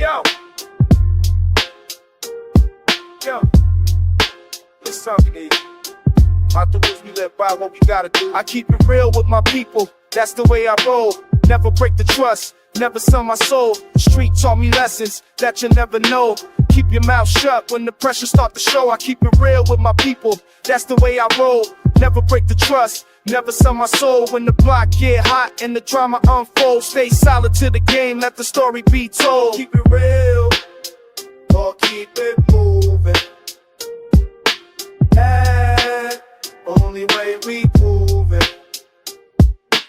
Yo, it's something we need. Out the rules we live by, what we gotta do. I keep it real with my people, that's the way I roll. Never break the trust, never sell my soul. Street taught me lessons that you never know. Keep your mouth shut when the pressure start to show. I keep it real with my people, that's the way I roll. Never break the trust, never sell my soul. When the block get hot and the drama unfolds, stay solid to the game, let the story be told. Keep it real, or keep it moving. That only way we moving.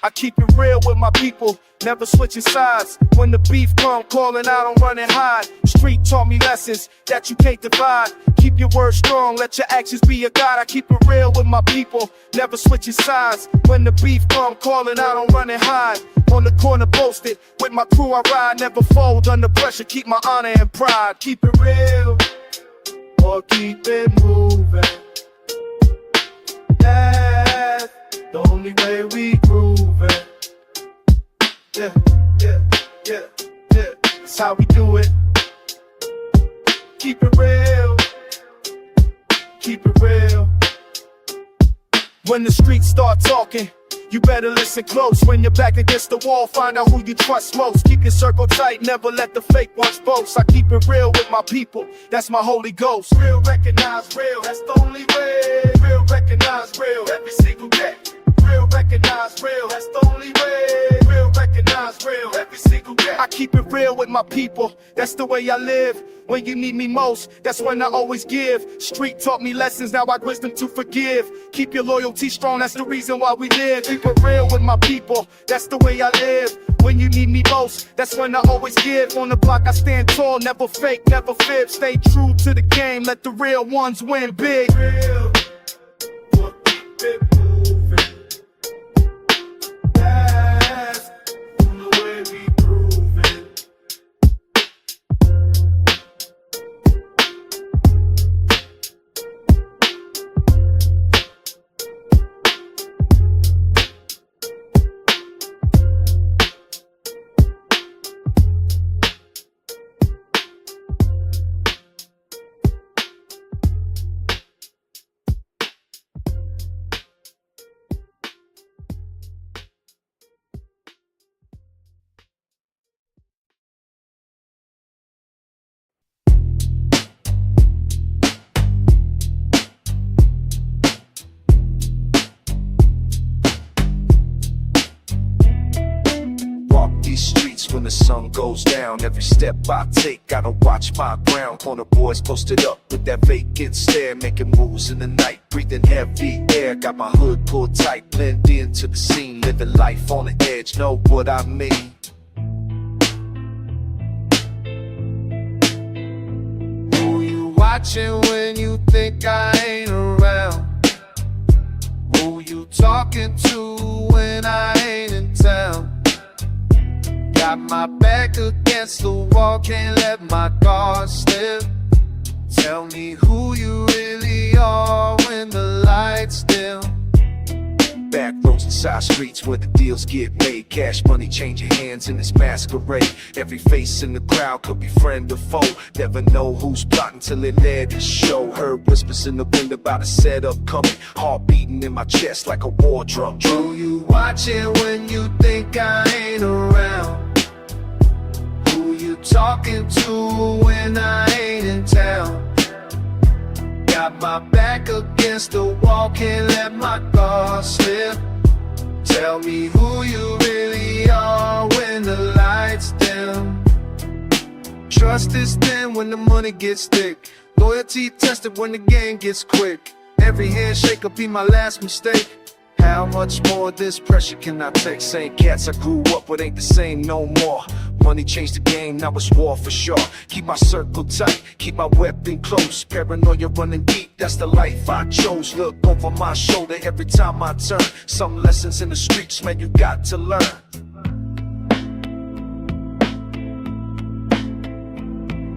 I keep it real with my people, never switching sides. When the beef come calling, I don't run and hide. Street taught me lessons that you can't divide. Keep your word strong, let your actions be your guide. I keep it real with my people, never switching sides. When the beef come calling, I don't run and hide. On the corner posted, with my crew I ride. Never fold under pressure, keep my honor and pride. Keep it real, or keep it moving. That's the only way we grooving. Yeah, that's how we do it. Keep it real, keep it real. When the streets start talking, you better listen close. When you're back against the wall, find out who you trust most. Keep your circle tight, never let the fake ones boast. I keep it real with my people, that's my Holy Ghost. Real recognize real, that's the only way. Real recognize real, every single day. Real recognize real, that's the only way. Real recognize real, every single day. I keep it real with my people, that's the way I live. When you need me most, that's when I always give. Street taught me lessons, now I wisdom to forgive. Keep your loyalty strong, that's the reason why we live. Keep it real with my people, that's the way I live. When you need me most, that's when I always give. On the block I stand tall, never fake, never fib. Stay true to the game, let the real ones win big. Real, we'll keep it moving. That's the way we groove it. When the sun goes down, every step I take, gotta watch my ground. Corner boys posted up with that vacant stare, making moves in the night, breathing heavy air. Got my hood pulled tight, blend into the scene, living life on the edge, know what I mean. Who you watching when you think I ain't around? Who you talking to when I ain't in town? Got my back against the wall, can't let my guard slip. Tell me who you really are when the lights dim. Back roads and side streets where the deals get made. Cash money changing hands in this masquerade. Every face in the crowd could be friend or foe. Never know who's plotting till it led to show. Heard whispers in the wind about a setup coming. Heart beating in my chest like a war drum. Who you watching when you think I ain't around? Who you talking to when I ain't in town? Got my back against the wall, can't let my guard slip. Tell me who you really are when the lights dim. Trust is thin when the money gets thick. Loyalty tested when the game gets quick. Every handshake will be my last mistake. How much more of this pressure can I take? Same cats I grew up with ain't the same no more. Money changed the game, now it's war for sure. Keep my circle tight, keep my weapon close. Paranoia running deep, that's the life I chose. Look over my shoulder every time I turn. Some lessons in the streets, man, you got to learn.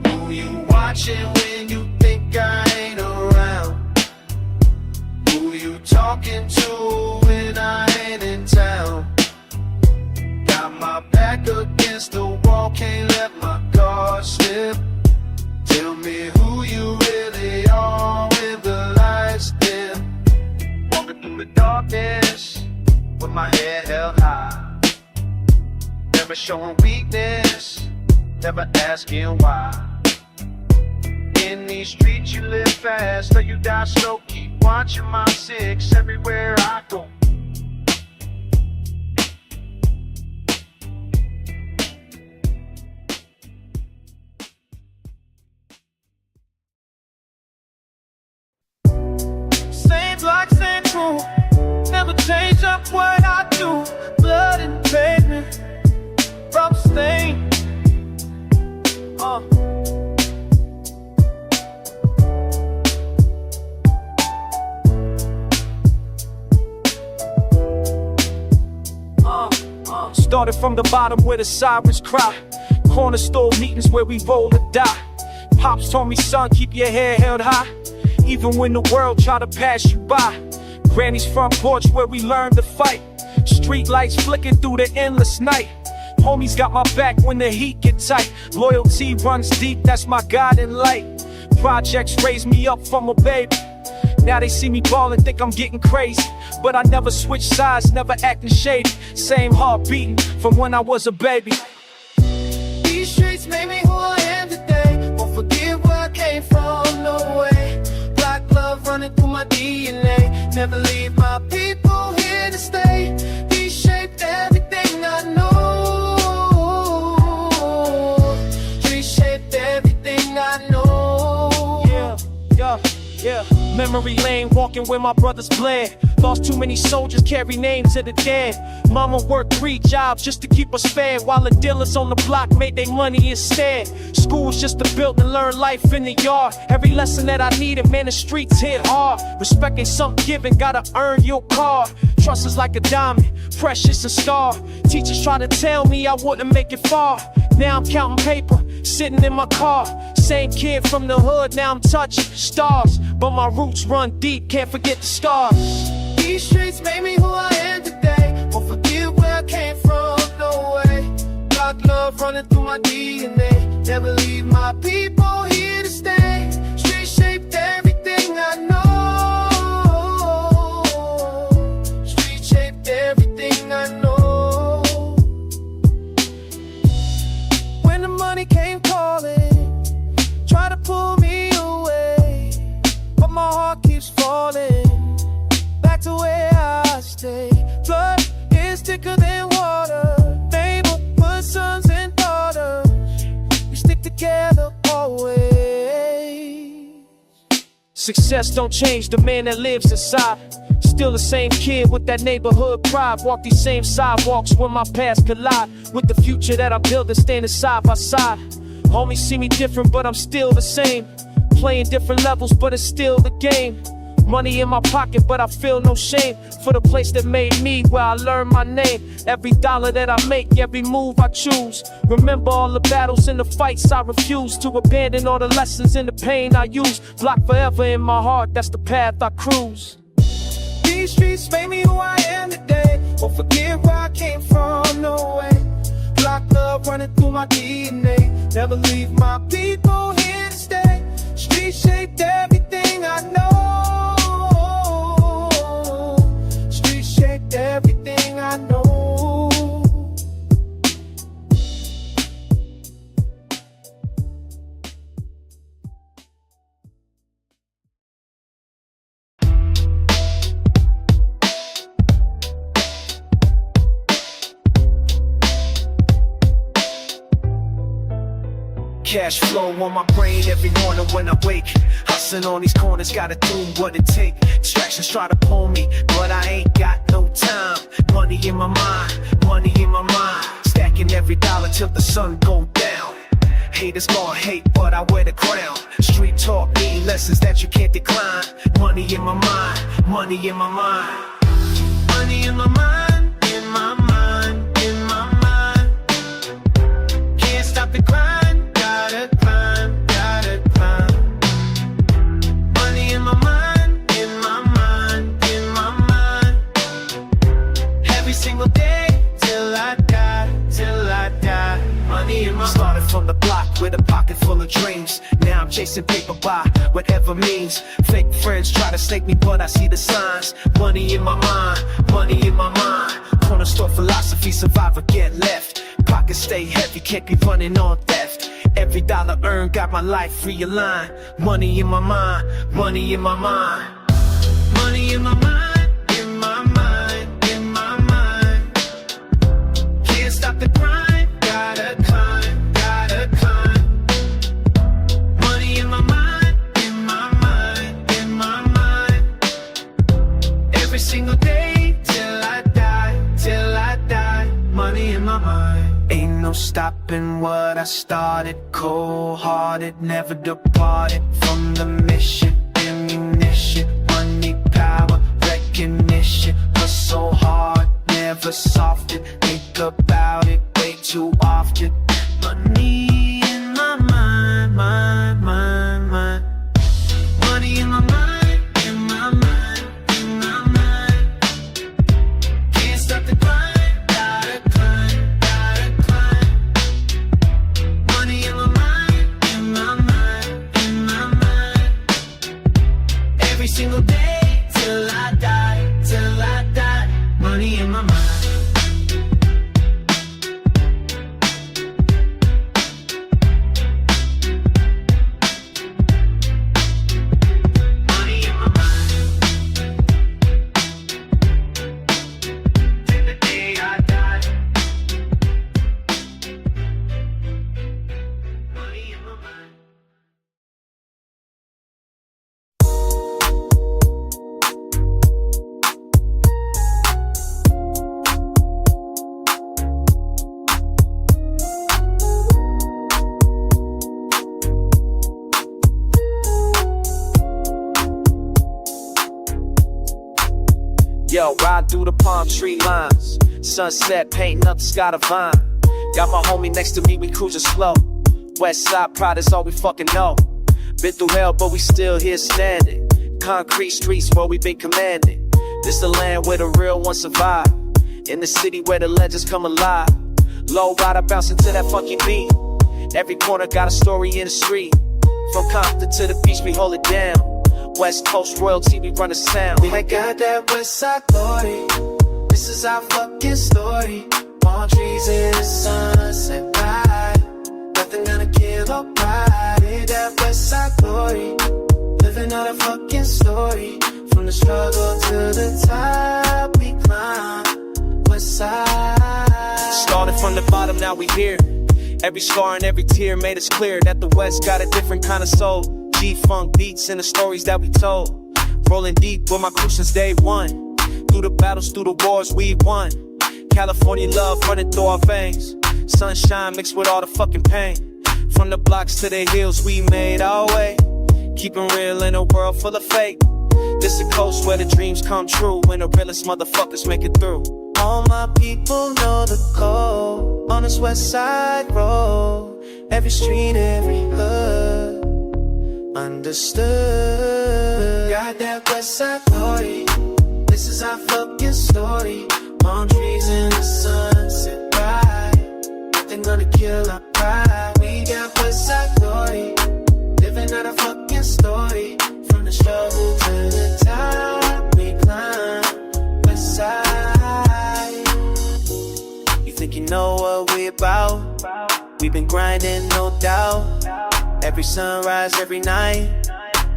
Who you watching when you think I ain't around? Who you talking to when I ain't in town? Got my back against the wall, can't let my guard slip. my head held high. Never showing weakness, never asking why. In these streets you live fast or you die slow. Keep watching my six everywhere I go. Same block, same crew. Never change up what I do. Blood in the pavement, rubber stain. Started from the bottom where the sirens cry. Corner store meetings where we roll or die. Pops told me, son, keep your head held high, even when the world try to pass you by. Granny's front porch where we learned to fight. Street lights flicking through the endless night. Homies got my back when the heat get tight. Loyalty runs deep, that's my guiding light. Projects raised me up from a baby. Now they see me ballin', think I'm getting crazy. But I never switch sides, never acting shady. Same heart beating from when I was a baby. These streets made me who I am today. Won't forget where I came from, no way. Black blood running through my DNA. Never leave my people here to stay. These shaped everything I know. These shaped everything I know. Yeah. Memory lane, walking where my brothers bled. Lost too many soldiers, carry names of the dead. Mama worked 3 jobs just to keep us fed, while the dealers on the block made their money instead. School was just to build and learn life in the yard. Every lesson that I needed, man, the streets hit hard. Respect ain't something given, gotta earn your card. Trust is like a diamond, precious and star. Teachers try to tell me I wouldn't make it far. Now I'm counting paper, sitting in my car. Same kid from the hood, now I'm touching stars. But my roots run deep, can't forget the scars. These streets made me who I am today. Won't forget where I came from, no way. Black love running through my DNA. Never leave my people here to stay. Street shaped everything I know. Street shaped everything I know. When the money came calling, try to pull me away, but my heart keeps falling back to where I stay. Blood is thicker than water. They will put sons and daughters. We stick together always. Success don't change the man that lives inside. Still the same kid with that neighborhood pride. Walk these same sidewalks when my paths collide with the future that I'm building, standing side by side. Homies see me different, but I'm still the same. Playing different levels, but it's still the game. Money in my pocket, but I feel no shame for the place that made me, where I learned my name. Every dollar that I make, every move I choose. Remember all the battles and the fights I refuse to abandon, all the lessons and the pain I use. Blocked forever in my heart, that's the path I cruise. These streets made me who I am today. Won't forget where I came from, no way. Black love running through my DNA. Never leave my people here to stay. Street shaped everything I know. Street shaped everything I know. Cash flow on my brain every morning when I wake. Hustling on these corners, gotta do what it take. Distractions try to pull me, but I ain't got no time. Money in my mind, money in my mind. Stacking every dollar till the sun go down. Haters gon' hate, but I wear the crown. Street talk, need lessons that you can't decline. Money in my mind, money in my mind. Money in my mind, in my mind, in my mind. Can't stop the grind. Gotta climb, gotta climb. Money in my mind, in my mind, in my mind. Every single day, till I die, till I die. Money in my Started from the block with a pocket full of dreams. Now I'm chasing paper by whatever means. Fake friends try to snake me, but I see the signs. Money in my mind, money in my mind. Corner store philosophy, survivor get left. Pockets stay heavy, can't be running on theft. Every dollar earned got my life realigned. Money in my mind, money in my mind. Money in my mind, in my mind, in my mind. Can't stop the grind, gotta climb, gotta climb. Money in my mind, in my mind, in my mind. Every single day till I die, till I die. Money in my mind. Ain't no stopping what I started. Cold-hearted, never departed from the mission. Ammunition, money, power, recognition. Hustle hard, never soften. Think about it way too often. Money in my mind, mind, mind, mind. Money in my mind, in my mind, in my mind. Can't stop the grind, gotta climb, gotta climb. Money in my mind, in my mind, in my mind. Every single day till I die, till I die. Money in my mind. Money in my mind. Till the day I die. Money in my mind. Yo, ride through the palm tree lines. Sunset painting up the sky divine. Got my homie next to me, we cruising slow. Westside pride is all we fucking know. Been through hell, but we still here standing. Concrete streets where we been commanded. This the land where the real ones survive. In the city where the legends come alive. Lowrider bouncing to that fucking beat. Every corner got a story in the street. From Compton to the beach, we hold it down. West Coast royalty, we run the sound. We got that Westside Glory. This is our fucking story. Palm trees in the sunset ride. Nothing gonna kill our pride. We got Westside Glory. Living out a fucking story. From the struggle to the top, we climb. Westside. Started from the bottom, now we here. Every scar and every tear made us clear that the West got a different kind of soul. G-Funk beats and the stories that we told. Rolling deep with my crew since day one. Through the battles, through the wars, we won. California love running through our veins. Sunshine mixed with all the fucking pain. From the blocks to the hills, we made our way. Keeping real in a world full of fake. This the coast where the dreams come true. When the realest motherfuckers make it through. All my people know the code. On this west side road. Every street, every hood. Understood. Got that Westside Glory. This is our fucking story. Palm trees in the sunset ride. Nothing gonna kill our pride. We got Westside Glory. Living out a fucking story. From the struggle to the top, we climb. Westside. You think you know what we about? We've been grinding, no doubt. Every sunrise, every night.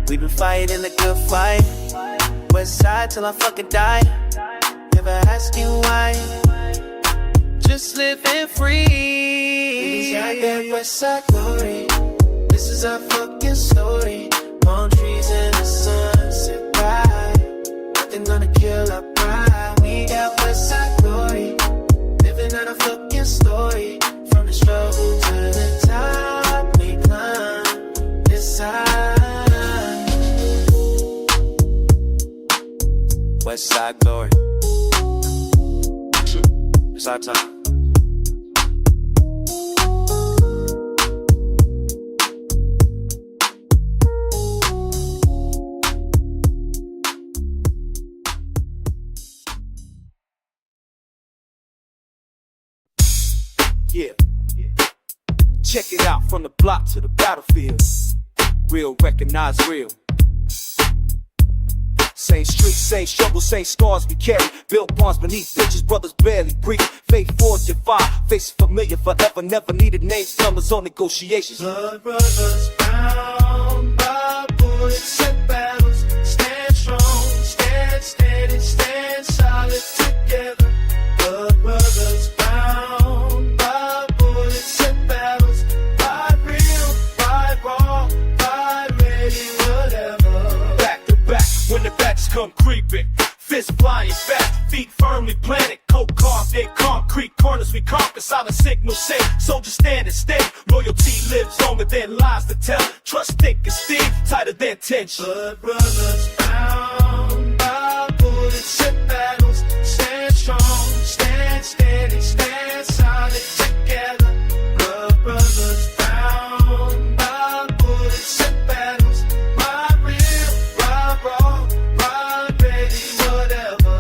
We've been fighting the good fight. Westside till I fucking die. Never asking why. Just living free. We got that Westside Glory. This is our fucking story. Palm trees in the sunset ride. Nothing gonna kill our pride. We got Westside Glory. Living out a fucking story. From the struggle to the top, we climb this side. Westside Glory. It's our time. Yeah. Check it out from the block to the battlefield. Real recognize real. Same streets, same struggle, same scars we carry. Built bonds beneath bitches, brothers barely breathe. Faith forged and fire, faces familiar forever. Never needed names, numbers on negotiations. Blood brothers bound by bullets and battles. Stand strong, stand steady, stand solid together. Blood brothers bound by bullets and battles. Ride real, ride raw, ride ready, whatever. Back to back, when the bats come creeping. Fists flying fast, feet firmly planted. Coke carved in concrete corners we conquer. Silent signals say, soldiers stand and stay. Loyalty lives longer than lies to tell. Trust thick as steel, tighter than tension. Blood brothers bound by bullets and battles. Stand strong, stand steady, stand solid together. Blood brothers bound by bullets and battles. Ride real, ride raw, ride ready, whatever.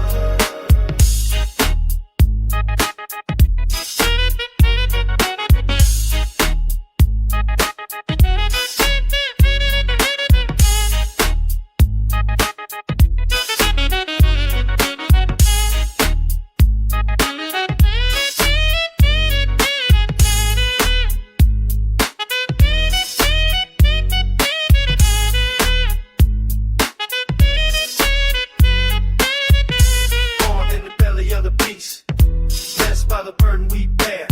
Born in the belly of the beast, blessed by the burden we bear.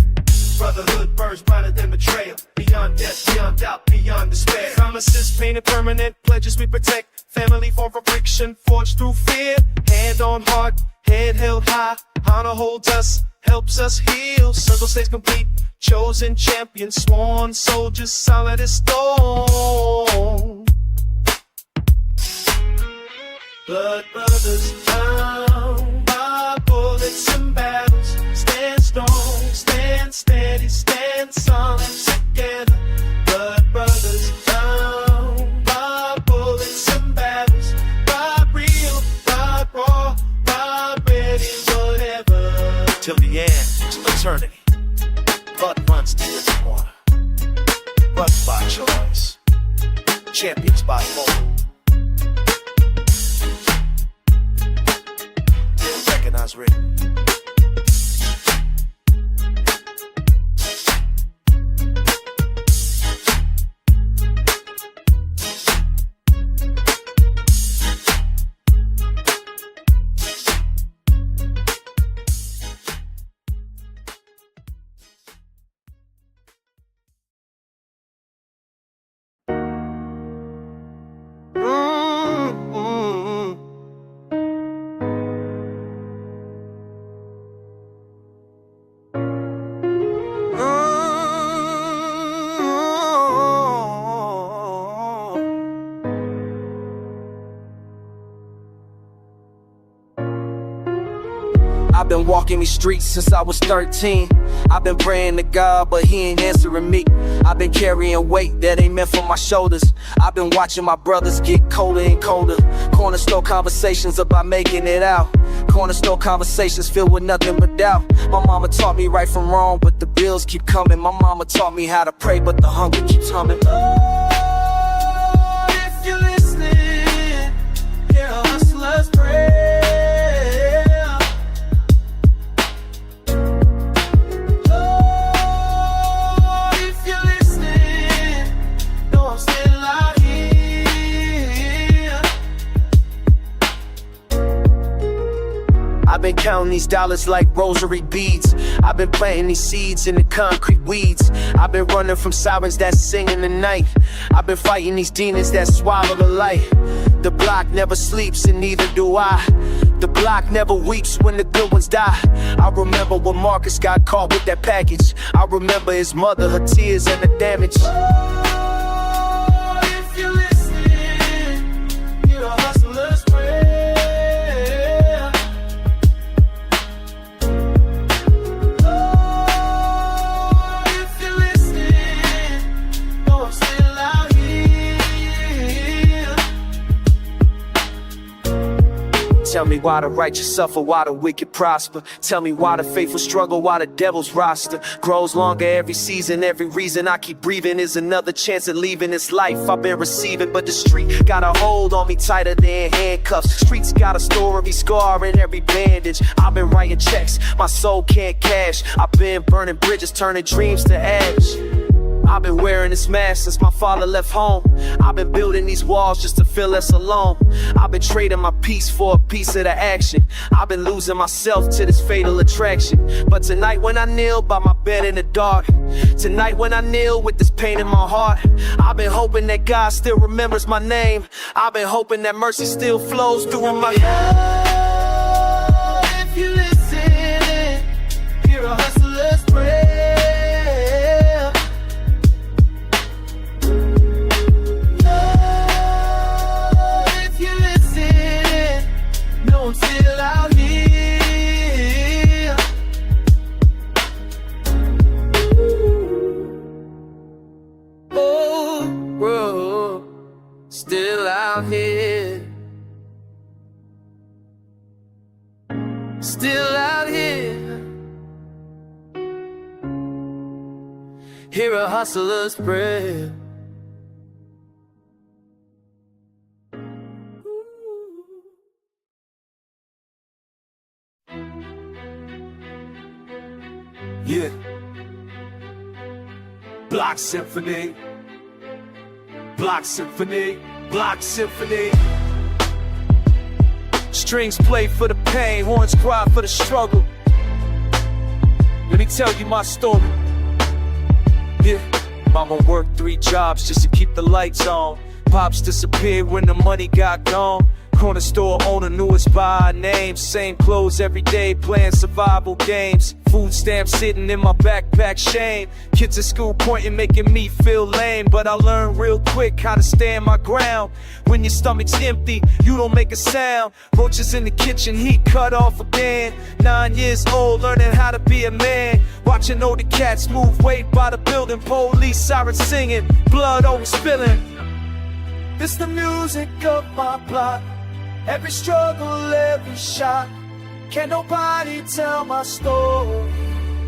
Brotherhood burns brighter than betrayal. Beyond death, beyond doubt, beyond despair. Promises painted permanent, pledges we protect. Family form for friction, forged through fear. Hand on heart, head held high. Honor holds us, helps us heal. Circle stays complete, chosen champions, sworn soldiers, solid as stone. Blood brothers bound by bullets and battles. Stand strong, stand steady, stand solid together. Blood brothers bound by bullets and battles. Ride real, ride raw, ride ready, whatever. Till the end, till eternity. Blood runs deep in water. Brothers by choice, champions by fall. Recognize real. I've been walking these streets since I was 13. I've been praying to God, but he ain't answering me. I've been carrying weight that ain't meant for my shoulders. I've been watching my brothers get colder and colder. Corner store conversations about making it out. Corner store conversations filled with nothing but doubt. My mama taught me right from wrong, but the bills keep coming. My mama taught me how to pray, but the hunger keeps humming. Oh, if you're listening, hear a hustler's prayer. I've been counting these dollars like rosary beads. I've been planting these seeds in the concrete weeds. I've been running from sirens that sing in the night. I've been fighting these demons that swallow the light. The block never sleeps and neither do I. The block never weeps when the good ones die. I remember when Marcus got caught with that package. I remember his mother, her tears and the damage. Oh, if you're listening, hear a hustler's prayer. Tell me why the righteous suffer, why the wicked prosper. Tell me why the faithful struggle, why the devil's roster grows longer every season. Every reason I keep breathing is another chance at leaving this life I've been receiving. But the street got a hold on me tighter than handcuffs. Streets got a story, scar in every bandage. I've been writing checks, my soul can't cash. I've been burning bridges, turning dreams to ash. I've been wearing this mask since my father left home. I've been building these walls just to feel less alone. I've been trading my peace for a piece of the action. I've been losing myself to this fatal attraction. But tonight when I kneel by my bed in the dark, tonight when I kneel with this pain in my heart, I've been hoping that God still remembers my name. I've been hoping that mercy still flows through my Oh, if you listen, hear a hustler's prayer. Still out here. Oh, bro, still out here. Still out here. Hear a hustler's prayer. Yeah. Block Symphony. Block Symphony. Block Symphony. Strings play for the pain, horns cry for the struggle. Let me tell you my story. Yeah. Mama worked 3 jobs just to keep the lights on. Pops disappeared when the money got gone. Corner store owner knew us by our names. Same clothes every day, playing survival games. Food stamps sitting in my backpack, shame. Kids at school pointing, making me feel lame. But I learned real quick how to stand my ground. When your stomach's empty, you don't make a sound. Roaches in the kitchen, heat cut off again. 9 years old, learning how to be a man. Watching older cats move weight by the building. Police sirens singing, blood always spilling. This the music of my block. Every struggle, every shot. Can't nobody tell my story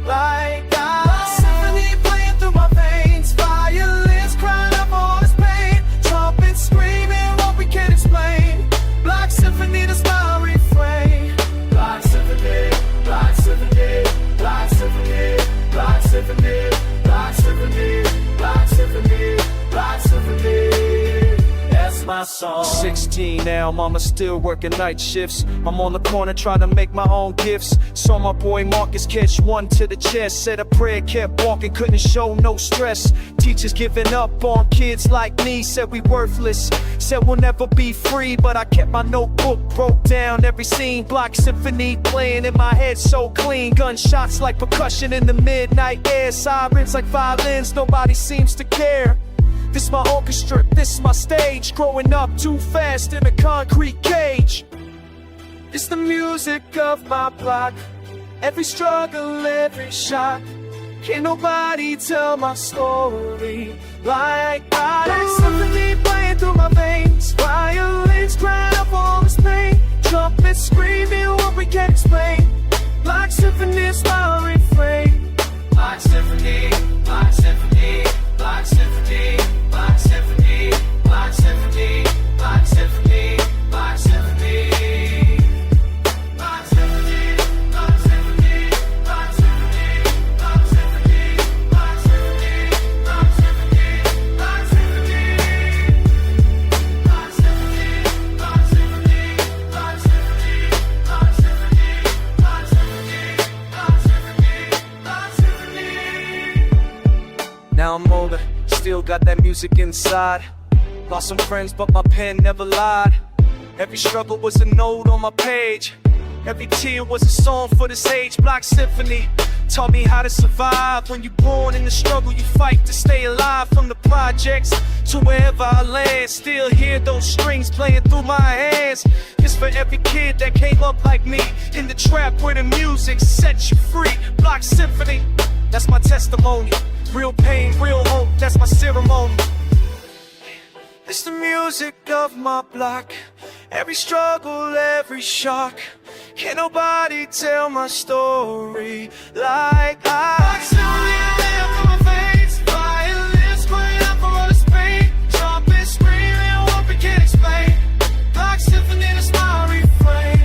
like I. Symphony playing through my veins. Violins crying up all this pain. Trumpets screaming what we can't explain. Block Symphony, that's my refrain. Block Symphony, Block Symphony, Block Symphony, Block Symphony, Block Symphony, Block Symphony, Block Symphony. My song. 16 now, mama still working night shifts. I'm on the corner trying to make my own gifts. Saw my boy Marcus catch one to the chest. Said a prayer, kept walking, couldn't show no stress. Teachers giving up on kids like me. Said we worthless, said we'll never be free. But I kept my notebook, broke down every scene. Block Symphony playing in my head so clean. Gunshots like percussion in the midnight air. Sirens like violins, nobody seems to care. This my orchestra, this my stage. Growing up too fast in a concrete cage. It's the music of my block. Every struggle, every shot. Can't nobody tell my story like I. Like Symphony playing through my veins. Violins crying up all this pain. Trumpets screaming what we can't explain. Like Symphony is my refrain. Like Symphony, like Symphony, like Symphony. Black Symphony, Black Symphony, Black Symphony, Black Symphony, Black Symphony, Black Symphony, Black Symphony, Black Symphony, Black Symphony, Black Symphony, Black Symphony, Black Symphony, Black Symphony, Black Symphony, Black Symphony, Black Symphony, Black Symphony, Black Symphony. Now I'm older. Still got that music inside. Lost some friends, but my pen never lied. Every struggle was a note on my page. Every tear was a song for this age. Block Symphony taught me how to survive. When you're born in the struggle, you fight to stay alive. From the projects to wherever I land, still hear those strings playing through my hands. It's for every kid that came up like me, in the trap where the music sets you free. Block Symphony, that's my testimony. Real pain, real hope, that's my ceremony. It's the music of my block. Every struggle, every shock, can't nobody tell my story like I. Slowly live from my face, violence going up for all this pain, jumping, screaming, what we can't explain. Black symphony, that's my refrain.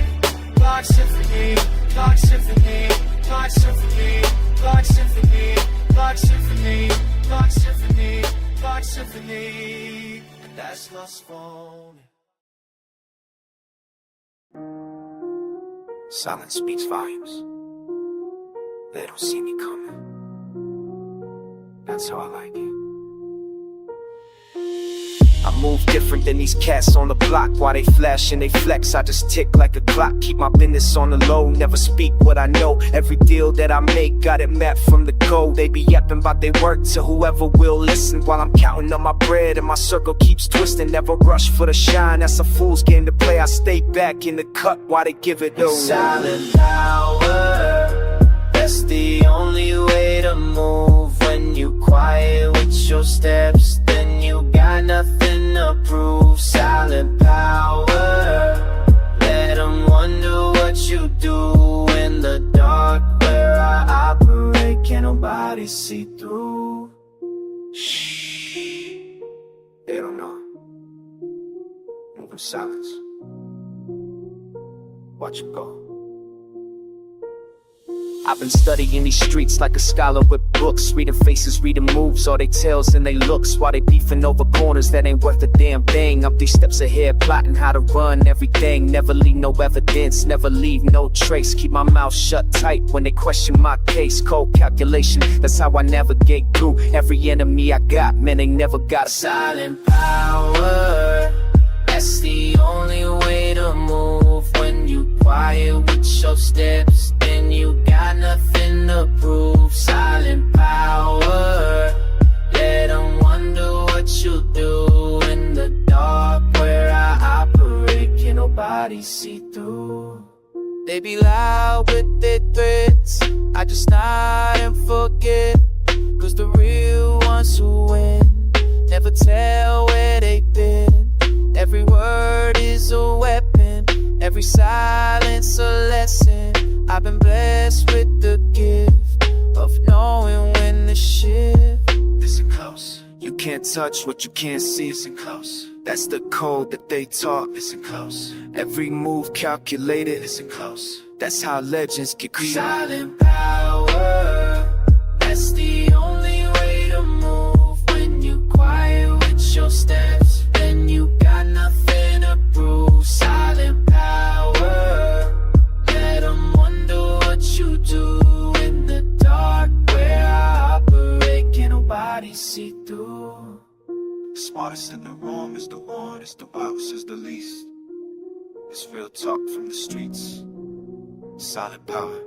Black symphony, black symphony, black symphony, black symphony, black symphony, black symphony, black symphony. That's lost phone. Silence speaks volumes. They don't see me coming. That's how I like it. I move different than these cats on the block. While they flash and they flex, I just tick like a clock. Keep my business on the low, never speak what I know. Every deal that I make, got it mapped from the code. They be yapping about they work to whoever will listen, while I'm counting up my bread and my circle keeps twisting. Never rush for the shine, that's a fool's game to play. I stay back in the cut while they give it low. Silent power, that's the only way to move. When you quiet with your steps, then you got nothing to prove. Silent power, let them wonder what you do in the dark where I operate. Can't nobody see through. Shh, they don't know. Move in silence. Watch it go. I've been studying these streets like a scholar with books, reading faces, reading moves, all they tells and they looks, while they beefing over corners that ain't worth a damn thing. I'm 3 steps ahead, plotting how to run everything. Never leave no evidence, never leave no trace. Keep my mouth shut tight when they question my case. Cold calculation, that's how I navigate through every enemy I got. Man, they never got a silent power. That's the only way to move. When you quiet with your steps, then you got nothing to prove. Silent power, let them wonder what you do in the dark where I operate. Can't nobody see through. They be loud with their threats, I just nod and forget. Cause the real ones who win never tell where they've been. Every word is a weapon, every silence a lesson. I've been blessed with the gift of knowing when to shift. Listen close, you can't touch what you can't see. Listen close, that's the code that they taught. Listen close, every move calculated. Listen close, that's how legends get created. Silent power, that's the only way to move. When you quiet with your steps, then you got nothing to prove. Silent power, let them wonder what you do in the dark where I operate. Can't nobody see through. The smartest in the room is the one, it's the boss, is the least. It's real talk from the streets. Silent power.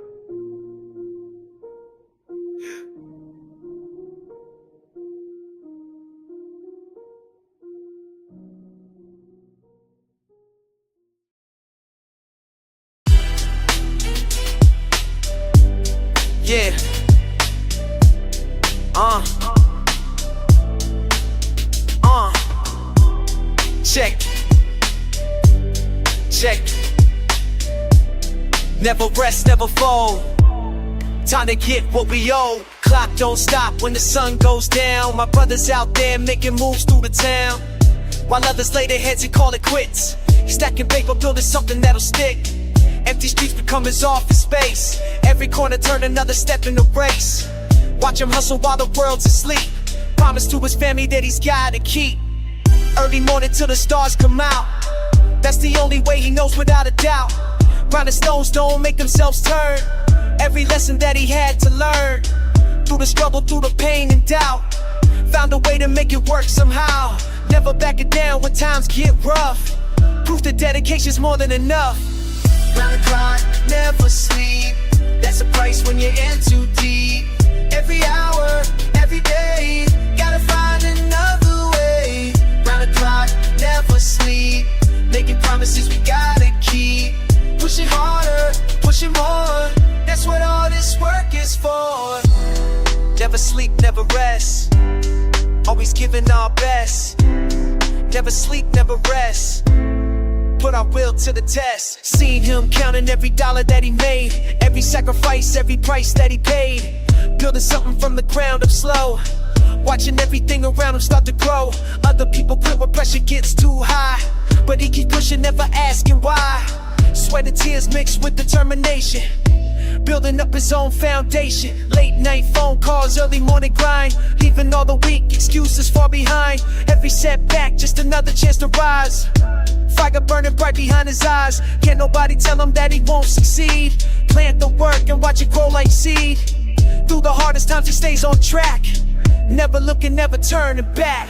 Yeah. Check. Check. Never rest, never fold. Time to get what we owe. Clock don't stop when the sun goes down. My brothers out there making moves through the town, while others lay their heads and call it quits. Stacking paper, building something that'll stick. Empty streets become his office space. Every corner turn another step in the race. Watch him hustle while the world's asleep. Promise to his family that he's gotta keep. Early morning till the stars come out. That's the only way he knows without a doubt. Grinding stones don't make themselves turn. Every lesson that he had to learn. Through the struggle, through the pain and doubt, found a way to make it work somehow. Never backing down when times get rough. Proof that dedication's more than enough. Round the clock, never sleep. That's a price when you're in too deep. Every hour, every day, gotta find another way. Round the clock, never sleep. Making promises we gotta keep. Pushing harder, pushing more. That's what all this work is for. Never sleep, never rest. Always giving our best. Never sleep, never rest. put our will to the test. Seen him counting every dollar that he made, every sacrifice, every price that he paid. Building something from the ground up slow, watching everything around him start to grow. Other people quit when pressure gets too high, but he keep pushing, never asking why. Sweat and tears mixed with determination, building up his own foundation. Late night phone calls, early morning grind, leaving all the weak excuses far behind. Every setback, just another chance to rise. Fire burning bright behind his eyes, can't nobody tell him that he won't succeed. Plant the work and watch it grow like seed. Through the hardest times he stays on track, never looking, never turning back.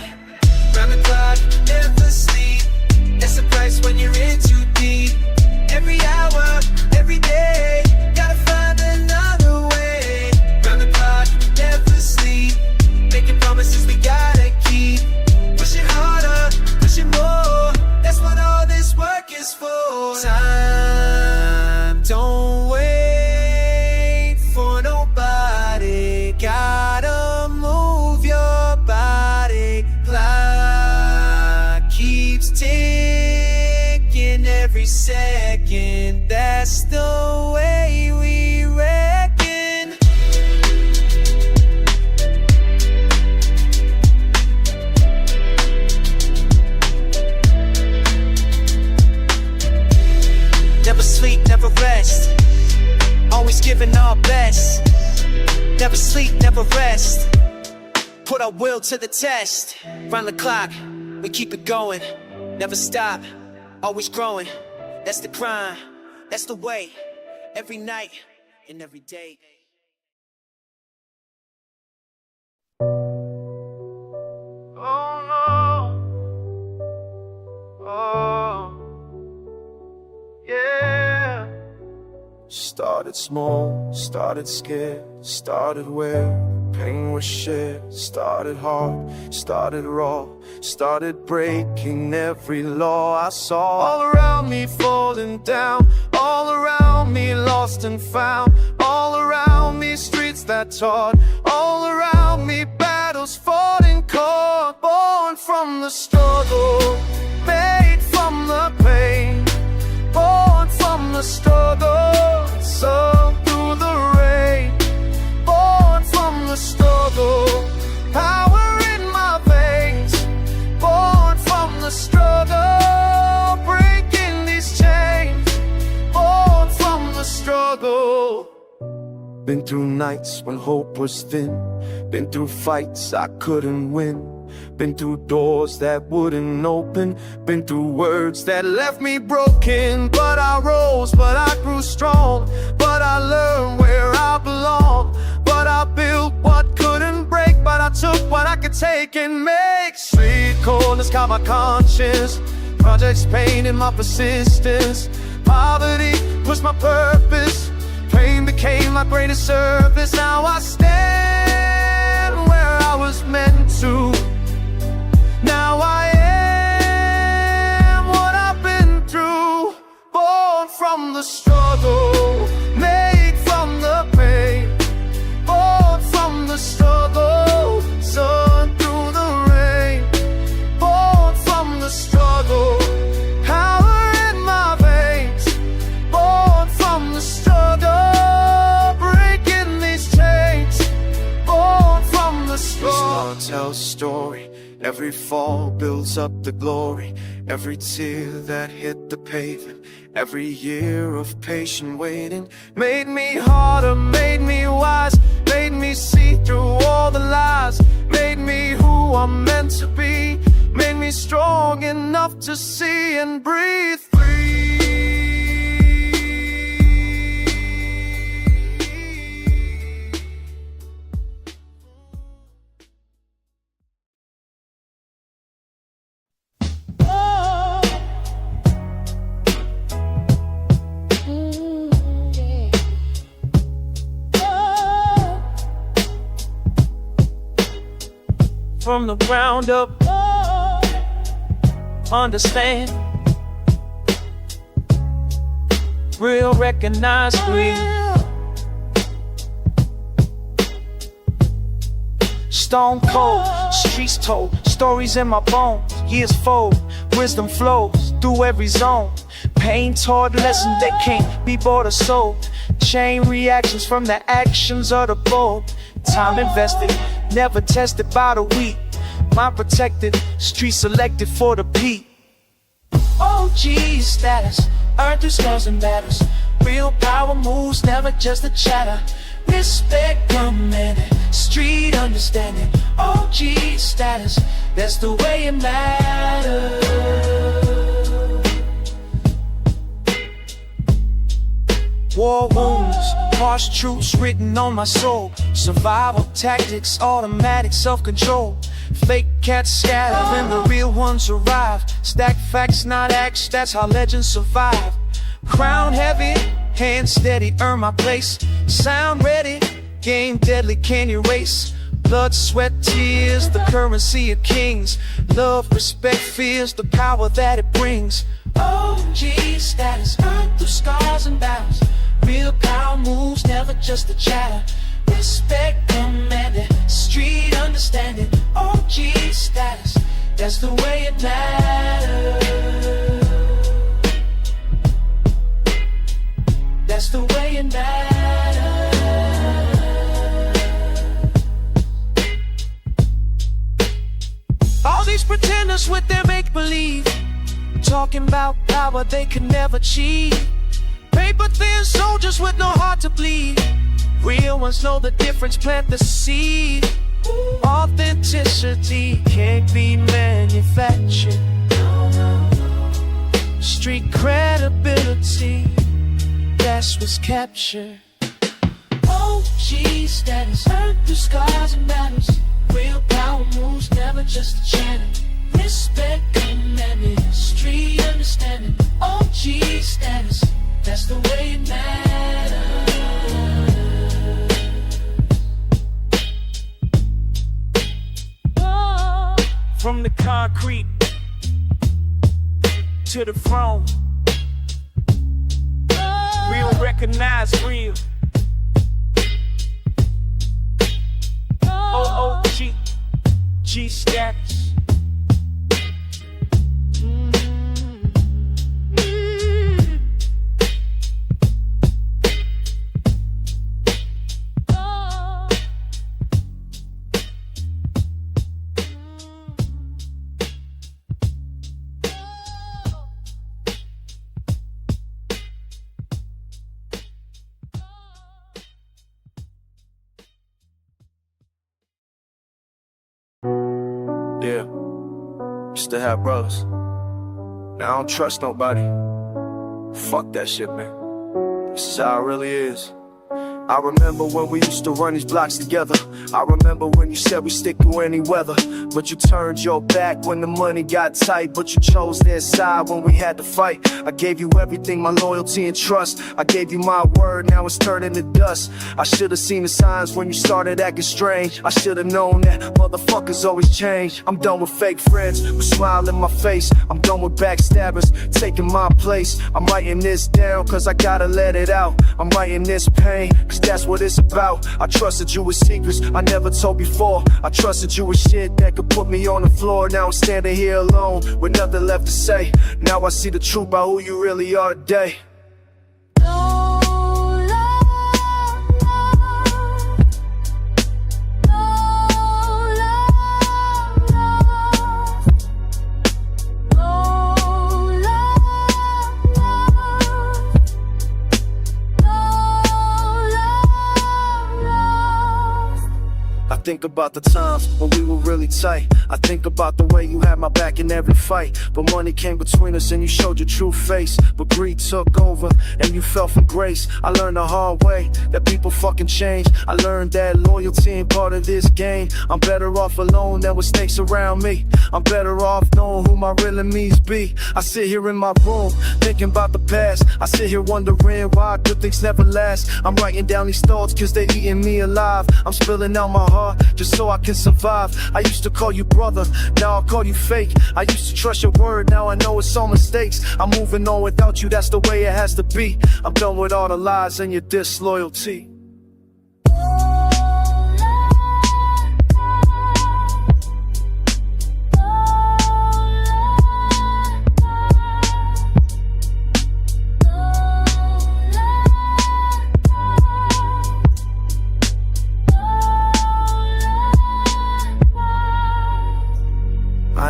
Round the clock, never sleep. That's the price when you're in too deep. Every hour, every day, gotta find another way. Round the clock, never sleep. Making promises we gotta keep. Pushing harder, pushing more. That's what all this work is for. Time don't wait for nobody. Gotta move your body. Clock keeps ticking every second. That's the way we reckon. Never sleep, never rest, always giving our best. Never sleep, never rest, put our will to the test. Round the clock, we keep it going, never stop, always growing. That's the grind, that's the way, every night and every day. Oh no. Oh. Yeah. Started small, started scared, started where pain was shared. Started hard, started raw, started breaking every law I saw. All around me falling down, all around me lost and found, all around me streets that taught, all around me battles fought and caught. Born from the struggle, made from the pain, born from the struggle, sung through the rain. Born from the struggle, power in my veins. Born from the struggle, breaking these chains. Born from the struggle. Been through nights when hope was thin, been through fights I couldn't win, been through doors that wouldn't open, been through words that left me broken. But I rose, but I grew strong, but I learned where I belong. But I built what couldn't break, but I took what I could take and make. Street corners caught my conscience, projects painted my persistence. Poverty pushed my purpose, pain became my greatest service. Now I stand where I was meant to. Now I am what I've been through. Born from the struggle, made from the pain. Born from the struggle, sun through the rain. Born from the struggle, power in my veins. Born from the struggle, breaking these chains. Born from the struggle. This song tells a story. Every fall builds up the glory. Every tear that hit the pavement, every year of patient waiting, made me harder, made me wise, made me see through all the lies, made me who I'm meant to be, made me strong enough to see and breathe free. From the ground up, understand, real, recognize, real. stone cold. Streets told, stories in my bones. Years fold, wisdom flows through every zone. Pain taught lessons that can't be bought or sold. Chain reactions from the actions of the bold. Time invested, never tested by the weak. Mind protected, street selected for the peak. OG status, earned through scars and battles. Real power moves, never just a chatter. Respect commanded, street understanding. OG status, that's the way it matters. War wounds, harsh truths written on my soul. Survival tactics, automatic self-control. Fake cats scatter when the real ones arrive. Stack facts, not acts, that's how legends survive. Crown heavy, hand steady, earn my place. Sound ready, game deadly, can't erase. Blood, sweat, tears, the currency of kings. Love, respect, fears, the power that it brings. OG status, earned through scars and battles. Real power moves, never just a chatter. Respect commanded, street understanding. OG status, that's the way it matters. That's the way it matters. All these pretenders with their make-believe, talking about power they could never achieve. Paper thin soldiers with no heart to bleed. Real ones know the difference, plant the seed. Authenticity can't be manufactured. Street credibility, that's what's captured. OG status, earned through scars and battles. Real power moves, never just a chatter. Respect commanded, street understanding. OG status, that's the way it matters. From the concrete to the throne, real recognize real. OOG, G status. Yeah, used to have brothers. Now I don't trust nobody. Fuck that shit, man. This is how it really is. I remember when we used to run these blocks together. I remember when you said we stick through any weather. But you turned your back when the money got tight. But you chose their side when we had to fight. I gave you everything, my loyalty and trust. I gave you my word, now it's turning to dust. I should've seen the signs when you started acting strange. I should've known that motherfuckers always change. I'm done with fake friends with smile in my face. I'm done with backstabbers taking my place. I'm writing this down cause I gotta let it out. I'm writing this pain cause that's what it's about. I trusted you with secrets I never told before. I trusted you with shit that could put me on the floor. Now I'm standing here alone with nothing left to say. Now I see the truth about who you really are today. I think about the times when we were really tight. I think about the way you had my back in every fight. But money came between us and you showed your true face. But greed took over and you fell from grace. I learned the hard way that people fucking change. I learned that loyalty ain't part of this game. I'm better off alone than with snakes around me. I'm better off knowing who my real enemies be. I sit here in my room thinking about the past. I sit here wondering why good things never last. I'm writing down these thoughts cause they eating me alive. I'm spilling out my heart just so I can survive. I used to call you brother, now I call you fake. I used to trust your word, now I know it's all mistakes. I'm moving on without you, that's the way it has to be. I'm done with all the lies and your disloyalty.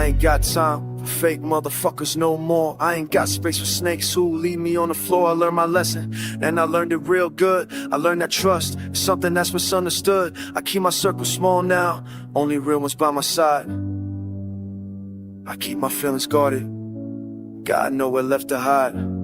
I ain't got time for fake motherfuckers no more. I ain't got space for snakes who leave me on the floor. I learned my lesson, and I learned it real good. I learned that trust is something that's misunderstood. I keep my circle small now, only real ones by my side. I keep my feelings guarded, got nowhere left to hide.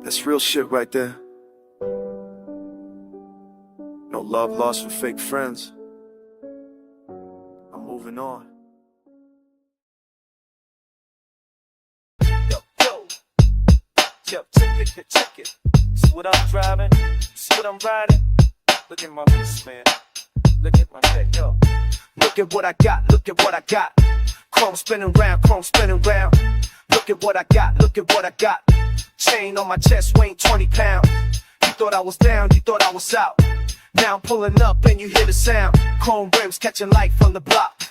That's real shit right there. No love lost for fake friends. I'm moving on. Yo, check it. See what I'm driving? See what I'm riding? Look at my wrist, man. Look at my neck, yo. Look at what I got, look at what I got. Chrome spinning round, chrome spinning round. Look at what I got, look at what I got. Chain on my chest weighing 20 pounds. You thought I was down, you thought I was out. Now I'm pulling up and you hear the sound. Chrome rims catching light from the block.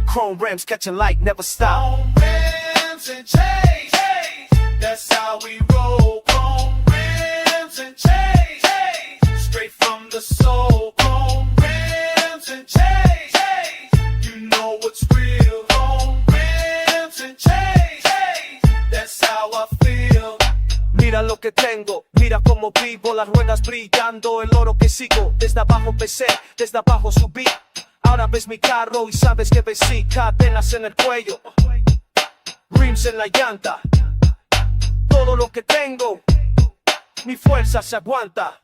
Chrome rims catching light, never stop. Chrome rims and chains, that's how we roll. Chrome rims and chains, straight from the soul. Chrome rims and chains, you know what's real. Chrome rims and chains, that's how I feel. Mira lo que tengo, mira como vivo, las ruedas brillando, el oro que sigo. Desde abajo empecé, desde abajo subí. Ahora ves mi carro y sabes que vencí. Cadenas en el cuello, rims en la llanta. Todo lo que tengo, mi fuerza se aguanta.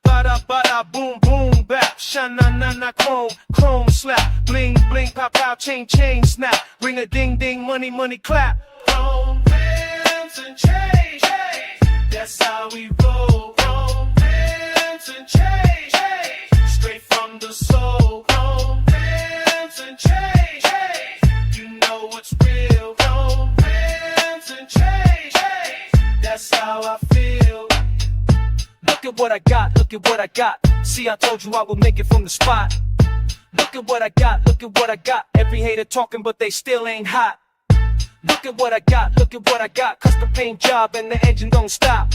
Para, boom, boom, bap. Sha-na-na-na, chrome, slap. Bling, bling, pop, pop, chain, snap. Ring a ding, ding, money, clap. Chrome rims and chains, that's how we roll. Chrome rims and chains, straight from the soul. Chrome rims and chains, you know what's real. Chrome rims and chains, that's how I feel. Look at what I got, look at what I got. See, I told you I would make it from the spot. Look at what I got, look at what I got. Every hater talking, but they still ain't hot. Look at what I got, look at what I got. Custom paint job and the engine don't stop.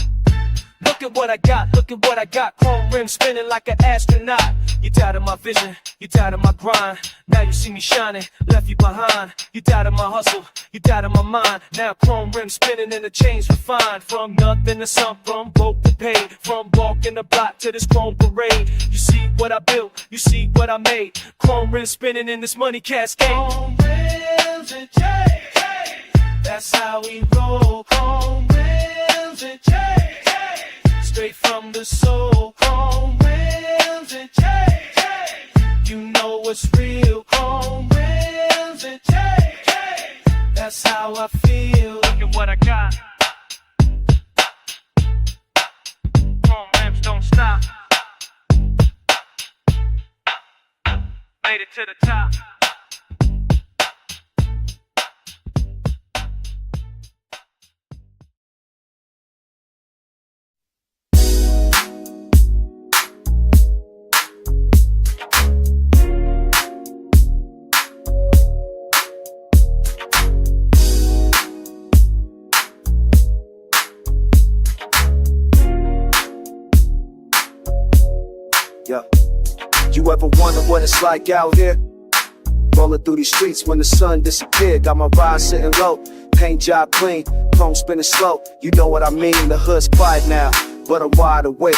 Look at what I got, look at what I got. Chrome rims spinning like an astronaut. You doubted my vision, you doubted my grind. Now you see me shining, left you behind. You doubted my hustle, you doubted my mind. Now chrome rims spinning and the chains refined. From nothing to something, from broke to paid. From walking the block to this chrome parade. You see what I built, you see what I made. Chrome rims spinning in this money cascade. Chrome rims and chains, that's how we roll. Chrome rims and chains, straight from the soul. Chrome rims and chains, you know what's real. Chrome rims and chains, that's how I feel. Look at what I got. Chrome rims don't stop. Made it to the top. Yeah. You ever wonder what it's like out here? Rolling through these streets when the sun disappeared. Got my ride sitting low, paint job clean, chrome spinning slow. You know what I mean, the hood's quiet now, but I'm wide awake,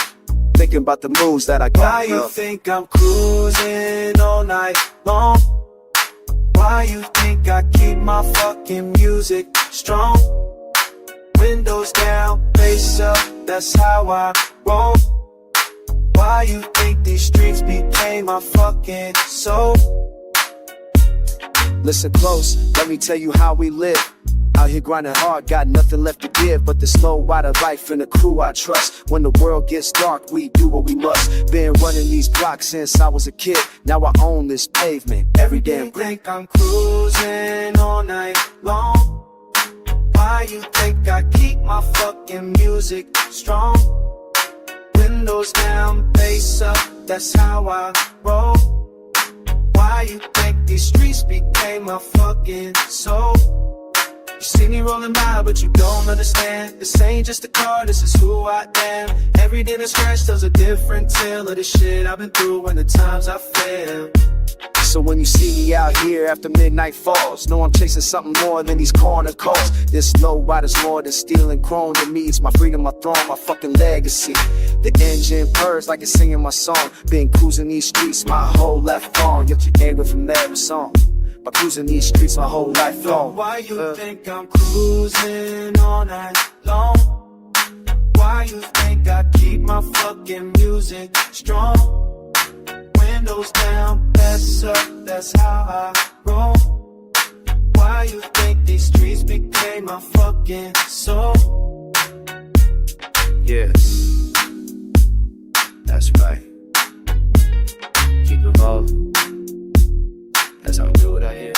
thinking about the moves that I got. Why you think I'm cruising all night long? Why you think I keep my fucking music strong? Windows down, face up, that's how I roll. Why you think these streets became my fucking soul? Listen close, let me tell you how we live. Out here grinding hard, got nothing left to give but the slow rider life and the crew I trust. When the world gets dark, we do what we must. Been running these blocks since I was a kid. Now I own this pavement, every damn brick. Think I'm cruising all night long? Why you think I keep my fucking music strong? Windows down, bass up, that's how I roll. Why you think these streets became my fucking soul? You see me rolling by, but you don't understand. This ain't just a car, this is who I am. Every day that scratch tells a different tale of the shit I've been through and the times I failed. So when you see me out here after midnight falls, know I'm chasing something more than these corner calls. This Lowrider's more than stealing chrome to me. It's my freedom, my throne, my fucking legacy. The engine purrs like it's singing my song. Been cruising these streets my whole life long. Yet you came with from there a song. By cruising these streets my whole life long. Why you think I'm cruising all night long? Why you think I keep my fucking music strong? Windows down, best up, that's how I roll. Why you think these streets became my fucking soul? Yeah, that's right. Keep it rolling. That's how we do it out here.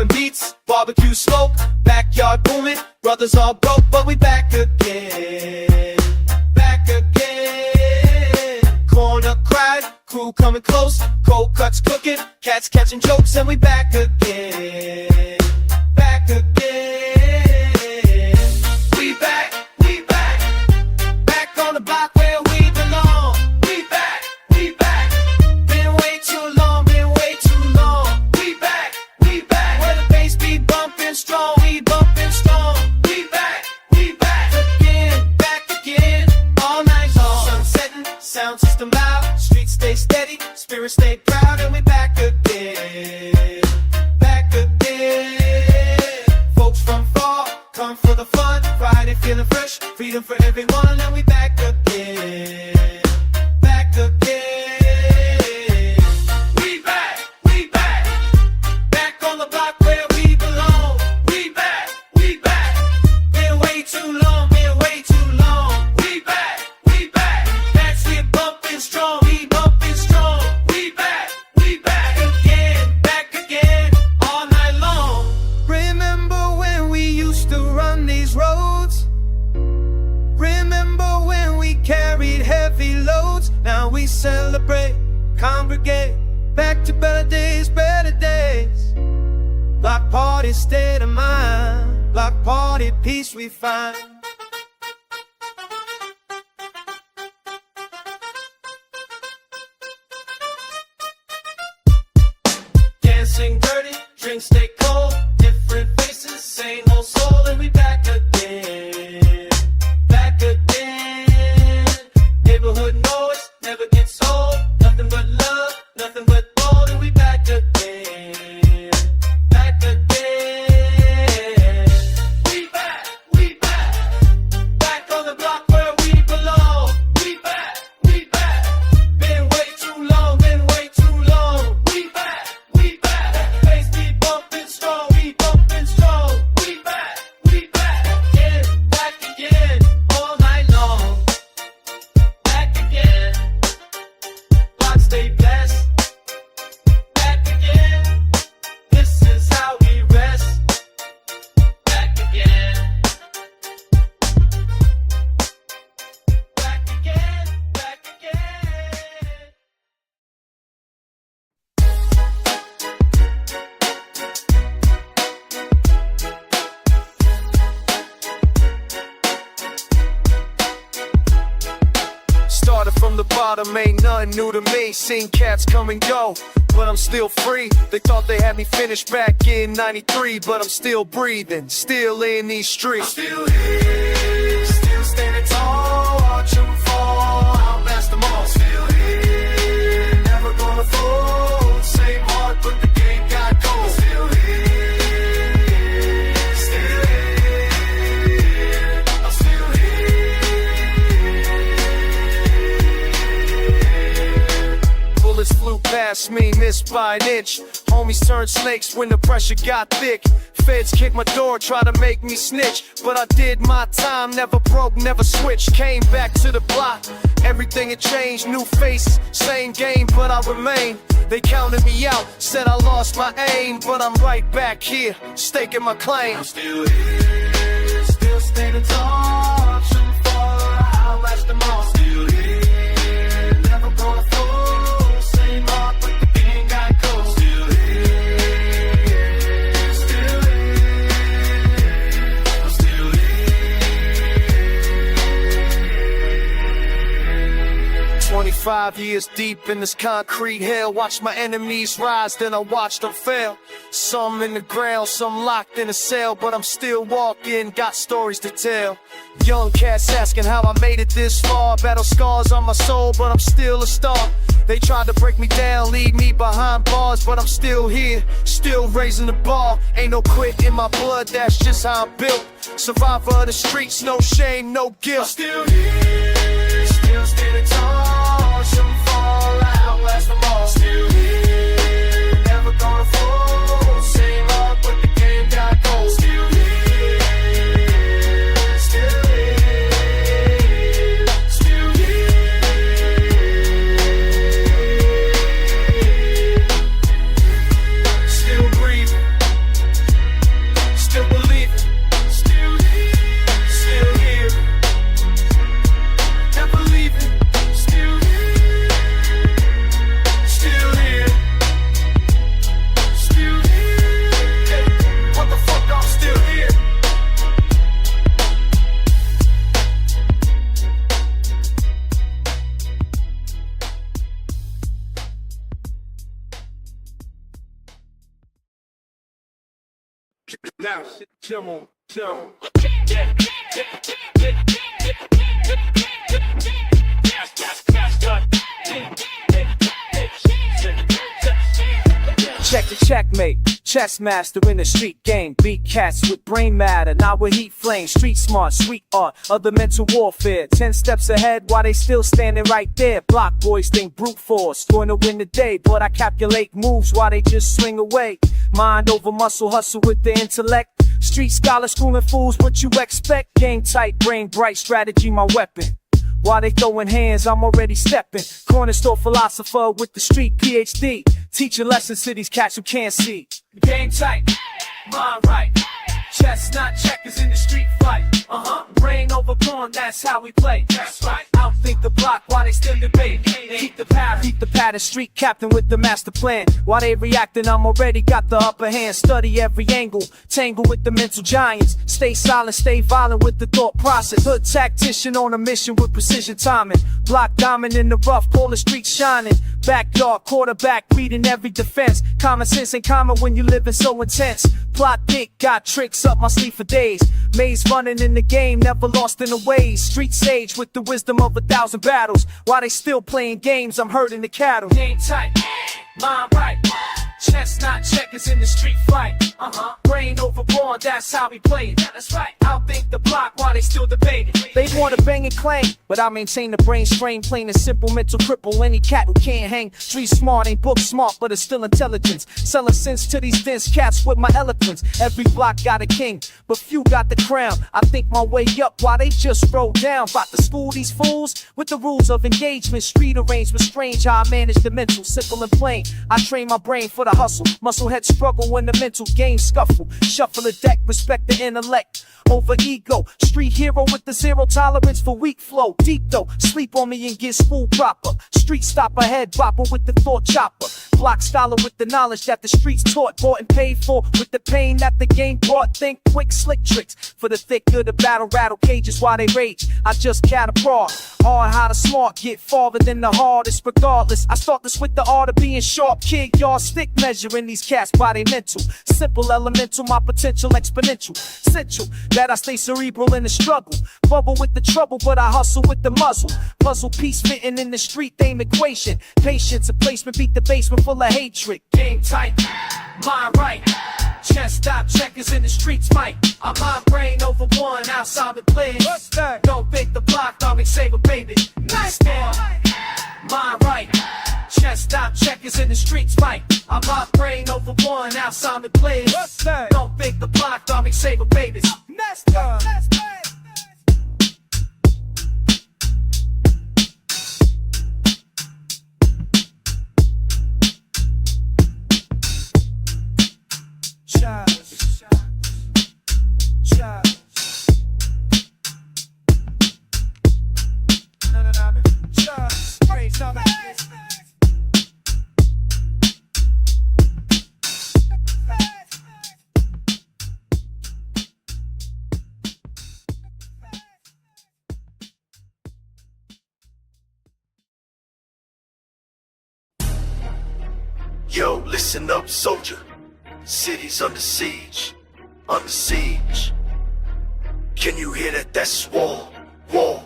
Beats, barbecue smoke, backyard booming, brothers all broke, but we back again, back again. Corner crowd, crew coming close, cold cuts cooking, cats catching jokes, and we back again, back again. We back, back on the block where we belong. We back, been way too long, we back. Be bumping strong, we bumping strong. We back again, all night long. Sun setting, sound system loud, streets stay steady, spirits stay proud, and we back again, Folks from far come for the fun, Friday feeling fresh, freedom for everyone, and we back again, We back, back on the block where we belong. We back, been way too long, We back, that's it, bumping strong, we bumping strong. We back again, all night long. Remember when we used to run these roads? Remember when we carried heavy loads? Now we celebrate, congregate, back to better days, Block party, state of mind. Block party, peace we find. Dancing dirty, drinks stay cold. Different faces, same old soul, and we back again. Neighborhood noise never gets old. Nothing but love, nothing but bold, and we back again. Back on the block where we belong. We back, been way too long, We back, face be bumping strong, we bumping strong. We back again, all night long. Back again, block stay blessed. Back again, this is how we rest. Back again. Started from the bottom, ain't nothing new to me. Seen cats come and go, but I'm still free. They thought they had me finished back in 93, but I'm still breathing, still in these streets. Still here, still standing tall, watch them fall, outlast them all. Still here, never gonna fold. Same heart, but the game got cold. Still here, miss me, missed by an inch. Homies turned snakes when the pressure got thick. Feds kicked my door, tried to make me snitch, but I did my time, never broke, never switched. Came back to the block, everything had changed. New faces, same game, but I remain. They counted me out, said I lost my aim, but I'm right back here, staking my claim. I'm still here, still standing tall, shooting far, outlast them all. Still here, never gonna fall, same heart, but the game got cold. Still here, still here, I'm still here. 25 years deep in this concrete hell. Watched my enemies rise, then I watched them fail. Some in the ground, some locked in a cell, but I'm still walking, got stories to tell. Young cats asking how I made it this far. Battle scars on my soul, but I'm still a star. They tried to break me down, leave me behind bars, but I'm still here, still raising the bar. Ain't no quit in my blood, that's just how I'm built. Survivor of the streets, no shame, no guilt. I'm still here, still standing tall, shooting far, outlast them all. Still here, never gonna fall, same heart, but the game got cold. Still here, still here, still here, still breathing, still believing, still here, still here. Never leaving, still here, still here, still here. Hey, what the fuck, I'm still here. Now, come on, come on. Check the checkmate, chess master in the street game. Beat cats with brain matter, not with heat flame. Street smart, sweet art, other mental warfare. 10 steps ahead while they still standing right there. Block boys think brute force, going to win the day. But I calculate moves while they just swing away. Mind over muscle, hustle with the intellect. Street scholar schooling fools, what you expect? Game tight, brain bright, strategy my weapon. While they throwing hands, I'm already stepping. Corner store philosopher with the street PhD. Teaching lessons to these cats who can't see. Game tight, mind right. Chestnut checkers in the street fight. Brain over pawn, that's how we play. That's right. Outthink the block while they still debate. Keep the pattern, street captain with the master plan. While they reacting, I'm already got the upper hand. Study every angle, tangle with the mental giants. Stay silent, stay violent with the thought process. Hood tactician on a mission with precision timing. Block diamond in the rough, call the street shining. Backyard quarterback, reading every defense. Common sense ain't common when you living so intense. Plot thick, got tricks up my sleeve for days. Maze running in the game, never lost in the ways. Street sage with the wisdom of 1,000 battles. While they still playing games, I'm herding the cattle. Game tight, mind right. Chestnut checkers in the street fight. Brain over brawn, that's how we play it. That's right. Outthink the block while they still debating. They want to bang and claim, but I maintain the brain strain. Plain and simple, mental cripple. Any cat who can't hang. Street smart, ain't book smart, but it's still intelligence. Selling sense to these dense cats with my eloquence. Every block got a king, but few got the crown. I think my way up while they just roll down. About to school these fools with the rules of engagement. Street arrangement, strange how I manage the mental. Simple and plain, I train my brain for the hustle. Muscle head struggle when the mental game scuffle. Shuffle the deck, respect the intellect over ego. Street hero with the zero tolerance for weak flow. Deep though, sleep on me and get school proper. Street stopper, head bopper with the thought chopper. Block scholar with the knowledge that the streets taught, bought and paid for. With the pain that the game brought, think quick, slick tricks. For the thick of the battle, rattle cages while they rage. I just catapult. Hard how to smart, get farther than the hardest. Regardless, I start this with the art of being sharp. Kid, y'all stick measuring these cats by they mental. Simple, elemental, my potential exponential. Central, that I stay cerebral in the struggle. Bubble with the trouble, but I hustle with the muzzle. Puzzle piece fitting in the street theme equation. Patience, a placement, beat the basement full of hatred. Game tight, mind right. Chest stop checkers in the streets fight. I'm mind brain over one, outside the players. Don't think the block, I'll save a baby. Nice down. mind right. Chest out, checkers in the streets, Mike. I my brain over one, now sound the players. Don't think the block, dog, make saver babies. Next time. Yo, listen up, soldier. City's under siege, under siege. Can you hear that? That's war, war.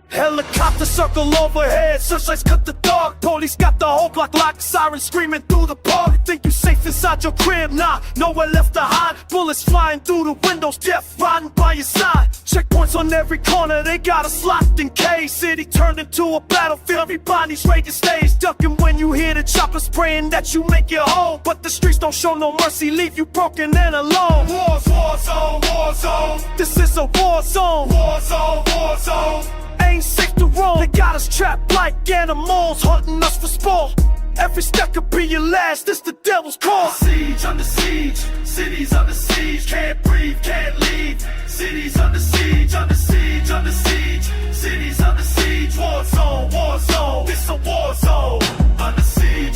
Helicopter circle overhead, searchlights cut the dark. Police got the whole block locked, sirens screaming through the park. Think you safe inside your crib? Nah, nowhere left to hide. Bullets flying through the windows, death riding by your side. Checkpoints on every corner, they got us locked in cage. City turned into a battlefield, everybody's ready to stage. Ducking when you hear the choppers praying that you make it home. But the streets don't show no mercy, leave you broken and alone. War zone, war zone. This is a war zone. War zone, war zone. Ain't safe to roam. They got us trapped like animals, hunting us for sport. Every step could be your last, this the devil's call. Siege, under siege, cities under siege. Can't breathe, can't leave. Cities under siege, under siege, under siege. Cities under siege, war zone, it's a war zone. Under siege,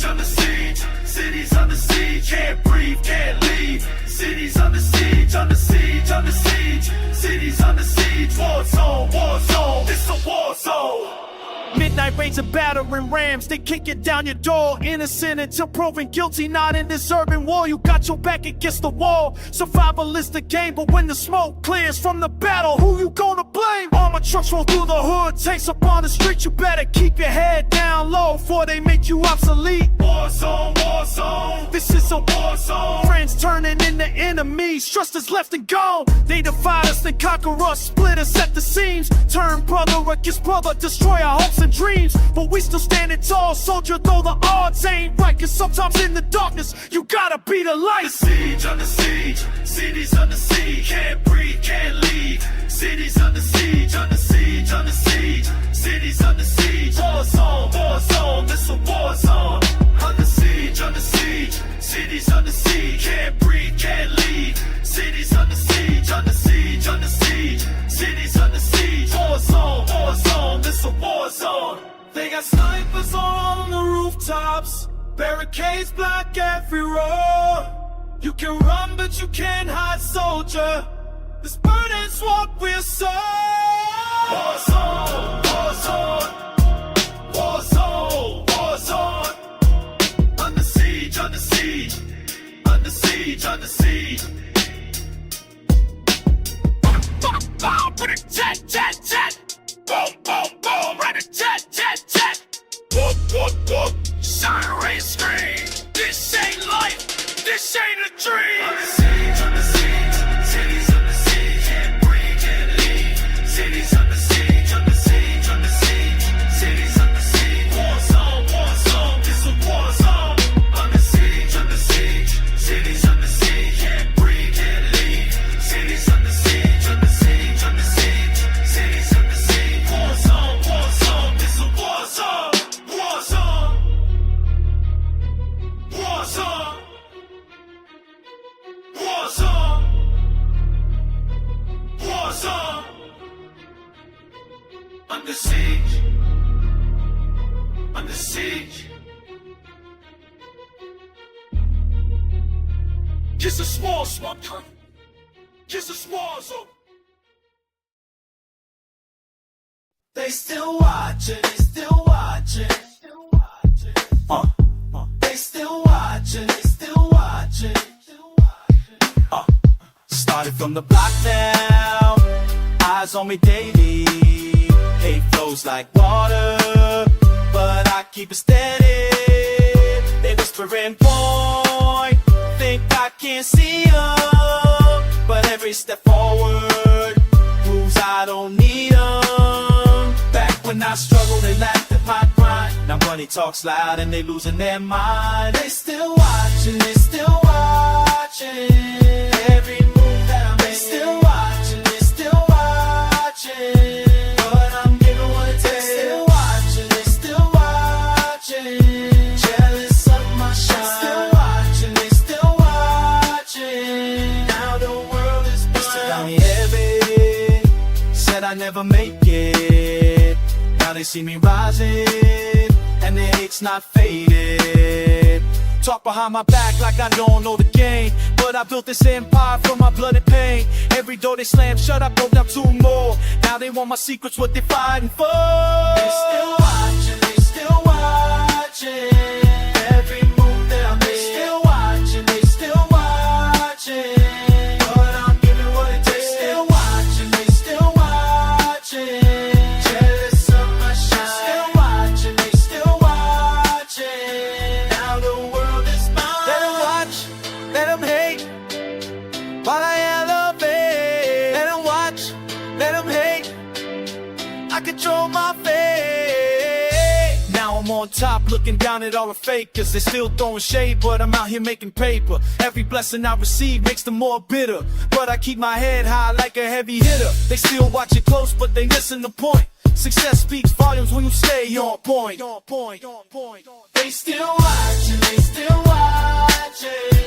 cities under siege. Can't breathe, can't leave. Cities under siege, under siege, under siege. Cities under siege, war zone, it's a war zone. Midnight raids and battering rams, they kick it down your door. Innocent until proven guilty, not in this urban war. You got your back against the wall. Survival is the game, but when the smoke clears from the battle, who you gonna blame? Armored trucks roll through the hood, tanks up on the street. You better keep your head down low before they make you obsolete. War zone, this is a war zone. Friends turning into enemies, trust is left and gone. They divide us, then conquer us, split us at the seams. Turn brother against brother, destroy our hopes and dreams. But we still standing tall, soldier, though the odds ain't right. Cause sometimes in the darkness, you gotta be the light. Under siege, cities under siege. Can't breathe, can't leave. Cities under siege, under siege, under siege. Cities under siege. War zone, this a war zone. Under siege, cities under siege. Can't breathe, can't leave. Cities under siege, under siege, under siege. Cities under siege. War zone, this a war zone. They got snipers on the rooftops, barricades block every road. You can run, but you can't hide, soldier. This burden's what we're sold. War zone, war zone. War zone, war zone. Under siege, under siege. Under siege, under siege. Put it jet, jet, jet. Boom, boom, boom, right a jet, jet, jet. Whoop, whoop, whoop. Siren scream. This ain't life, this ain't a dream. Under siege, cities under siege. Can't breathe, can't leave. Cities under siege, under siege, under siege. Cities under siege. War zone, it's a war zone. Under siege, cities under siege. Can't breathe, can't leave. Cities under siege, under siege, under siege. Cities under siege. War zone, it's a war zone. War zone, war zone. War zone, war zone. Under siege, under siege. Just a small smoke turn. Just a small zone. They still watching, they still watching. They still watching, they still watching. Started from the block now, eyes on me daily. Hate flows like water, but I keep it steady. They whispering, boy, think I can't see 'em, but every step forward proves I don't need 'em. Back when I struggled, they laughed at my Now money talks loud and they losing their mind. They still watching, they still watching. Every move that I make, they still watching, they still watching. But I'm giving what it takes. They still watching, they still watching. Jealous of my shine. They still watching, they still watching. Now the world is mine. Used to got me heavy, said I never make it. Now they see me rising, and the hate's not faded. Talk behind my back like I don't know the game, but I built this empire from my blood and pain. Every door they slam shut, I broke down 2 more. Now they want my secrets, what they fighting for. They still watching, they still watching. Every move that I make, they still watching, they still watching. But I'm giving what it takes. They still watching, they still watching. Jealous of my shine. They still watching, they still watching. Now the world is mine. Let them watch, let them hate, while I elevate. Let them watch, let them hate, I control my fate. Now I'm on top looking down at all the fakers. They still throwing shade, but I'm out here making paper. Every blessing I receive makes them more bitter, but I keep my head high like a heavy hitter. They still watch it close, but they missing the point. Success speaks volumes when you stay on point. They still watching, they still watching.